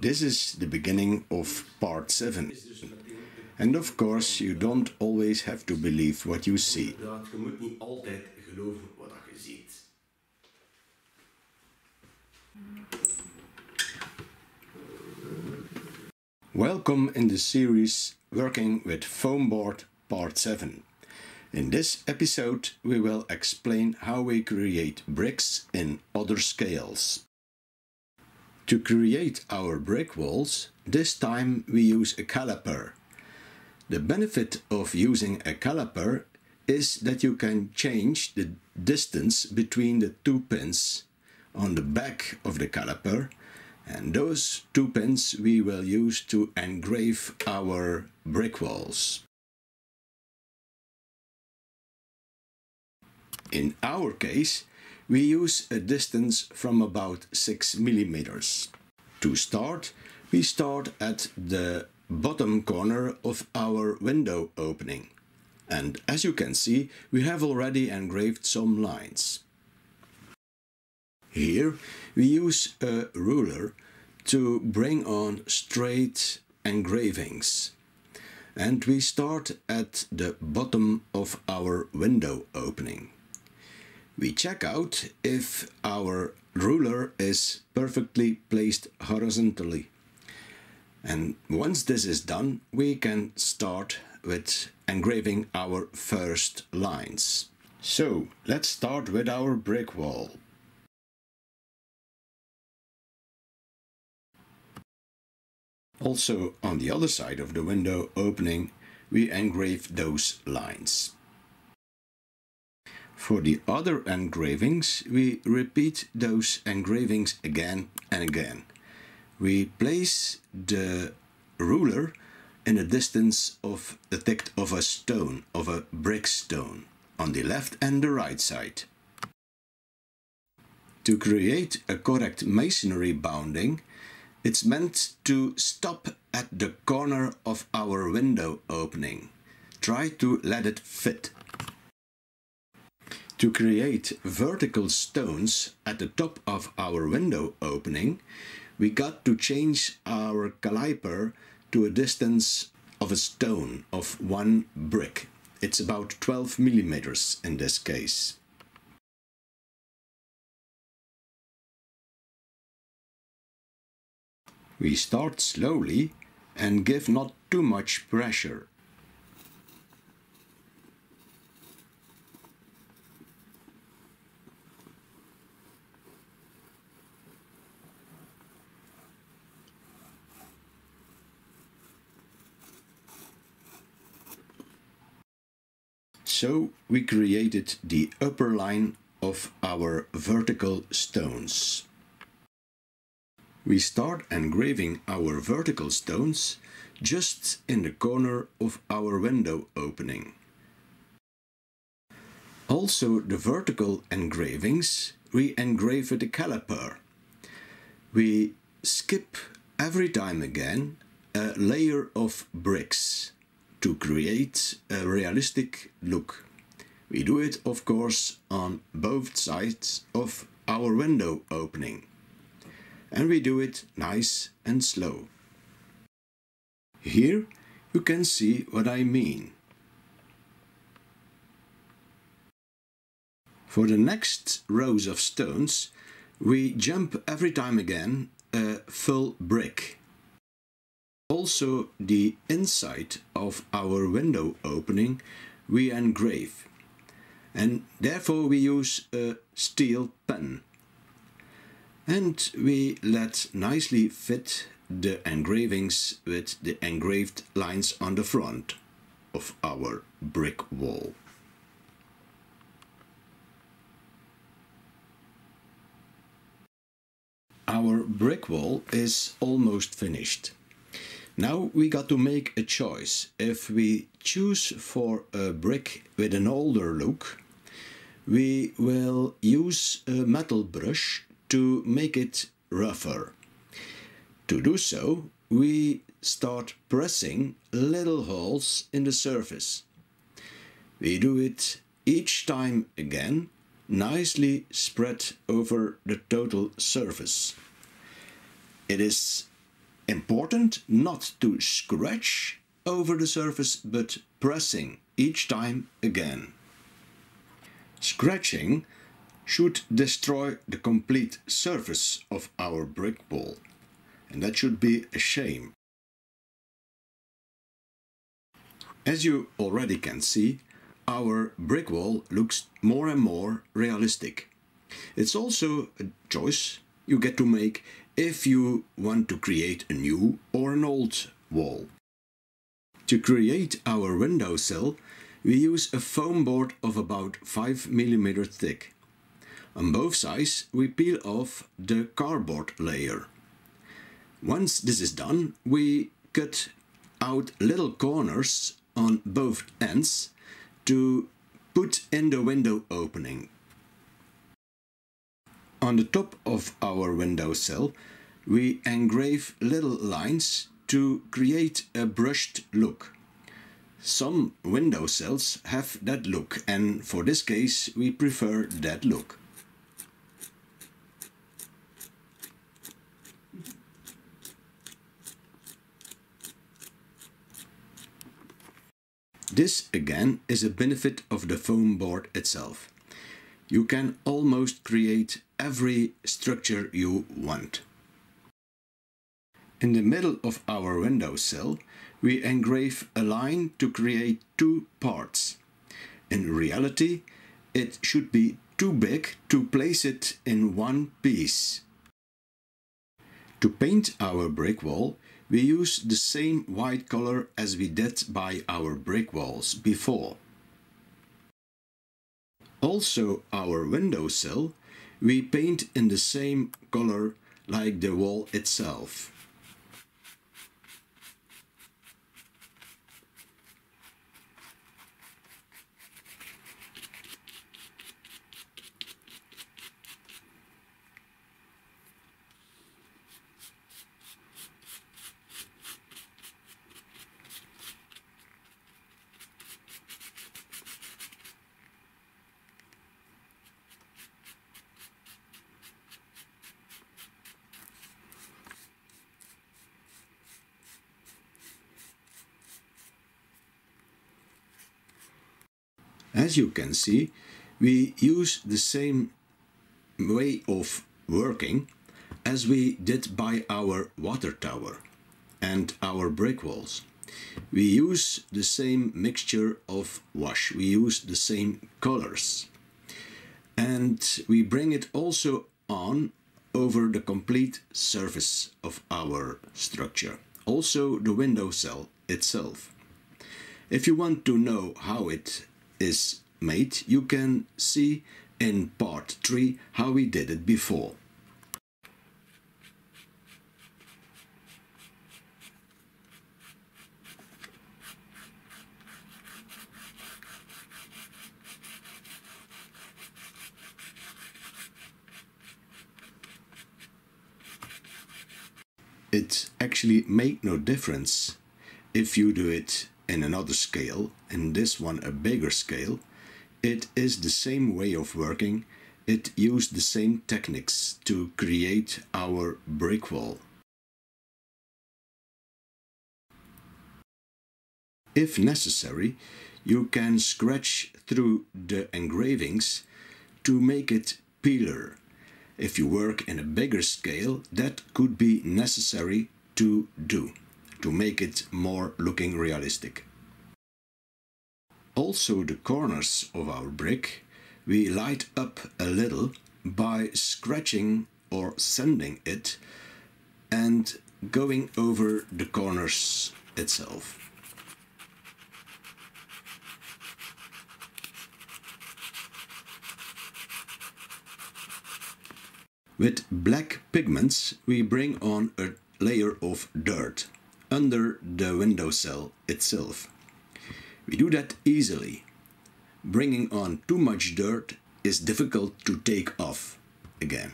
This is the beginning of part 7. And of course, you don't always have to believe what you see. Je moet niet altijd geloven wat je ziet. Welcome in the series Working with Foam Board Part 7. In this episode we will explain how we create bricks in other scales. To create our brick walls, this time we use a caliper. The benefit of using a caliper is that you can change the distance between the two pins on the back of the caliper, and those two pins we will use to engrave our brick walls. In our case, we use a distance from about 6 millimeters. To start, we start at the bottom corner of our window opening. And as you can see, we have already engraved some lines. Here we use a ruler to bring on straight engravings. And we start at the bottom of our window opening. We check out if our ruler is perfectly placed horizontally. And once this is done, we can start with engraving our first lines. So let's start with our brick wall. Also on the other side of the window opening, we engrave those lines. For the other engravings, we repeat those engravings again and again. We place the ruler in a distance of the thick of a stone, of a brick stone, on the left and the right side. To create a correct masonry bounding, it's meant to stop at the corner of our window opening. Try to let it fit. To create vertical stones at the top of our window opening, we got to change our caliper to a distance of a stone of 1 brick. It's about 12 millimeters in this case. We start slowly and give not too much pressure. So we created the upper line of our vertical stones. We start engraving our vertical stones just in the corner of our window opening. Also the vertical engravings we engrave with the caliper. We skip every time again a layer of bricks to create a realistic look. We do it, of course, on both sides of our window opening. And we do it nice and slow. Here you can see what I mean. For the next rows of stones, we jump every time again a full brick. Also the inside of our window opening we engrave, and therefore we use a steel pen. And we let nicely fit the engravings with the engraved lines on the front of our brick wall. Our brick wall is almost finished. Now we got to make a choice. If we choose for a brick with an older look, we will use a metal brush to make it rougher. To do so, we start pressing little holes in the surface. We do it each time again, nicely spread over the total surface. It is Important not to scratch over the surface, but pressing each time again. Scratching should destroy the complete surface of our brick wall, and that should be a shame. As you already can see, our brick wall looks more and more realistic. It's also a choice you get to make if you want to create a new or an old wall. To create our windowsill, we use a foam board of about 5 mm thick. On both sides we peel off the cardboard layer. Once this is done, we cut out little corners on both ends to put in the window opening. On the top of our windowsill we engrave little lines to create a brushed look. Some windowsills have that look, and for this case we prefer that look. This again is a benefit of the foam board itself. You can almost create every structure you want. In the middle of our windowsill we engrave a line to create two parts. In reality, it should be too big to place it in one piece. To paint our brick wall, we use the same white color as we did by our brick walls before. Also, our windowsill we paint in the same color like the wall itself. As you can see, we use the same way of working as we did by our water tower and our brick walls. We use the same mixture of wash, we use the same colors, and we bring it also on over the complete surface of our structure, also the windowsill itself. If you want to know how it is made, you can see in part 3 how we did it before. It actually makes no difference if you do it in another scale, in this one a bigger scale. It is the same way of working, it used the same techniques to create our brick wall. If necessary, you can scratch through the engravings to make it paler. If you work in a bigger scale, that could be necessary to do, to make it more looking realistic. Also, the corners of our brick we light up a little by scratching or sanding it and going over the corners itself. With black pigments we bring on a layer of dirt under the windowsill itself. We do that easily. Bringing on too much dirt is difficult to take off again.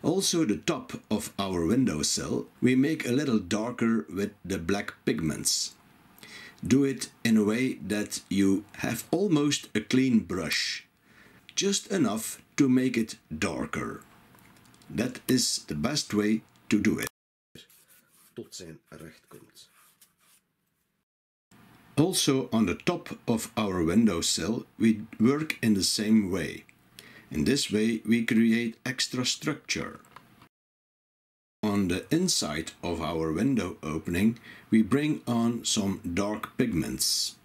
Also, the top of our windowsill we make a little darker with the black pigments. Do it in a way that you have almost a clean brush, just enough to make it darker. That is the best way to do it. tot zijn recht komt. Also on the top of our windowsill we work in the same way. In this way we create extra structure. On the inside of our window opening we bring on some dark pigments.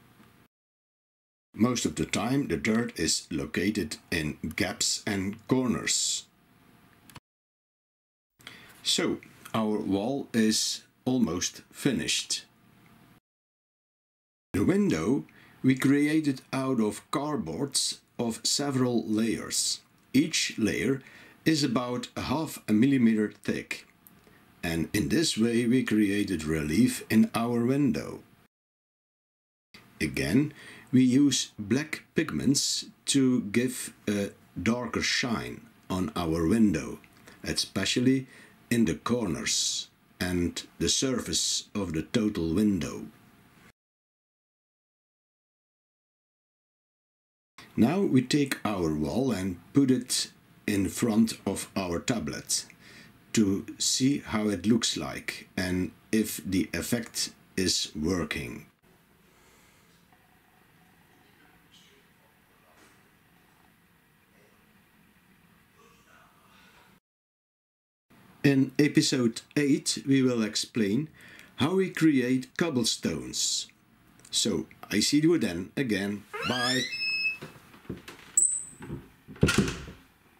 Most of the time the dirt is located in gaps and corners. So our wall is almost finished. The window we created out of cardboards of several layers. Each layer is about 0.5 millimeter thick. And in this way we created relief in our window. Again, we use black pigments to give a darker shine on our window, especially in the corners and the surface of the total window. Now we take our wall and put it in front of our tablet to see how it looks like and if the effect is working. In episode 8 we will explain how we create cobblestones. So I see you then again. Bye!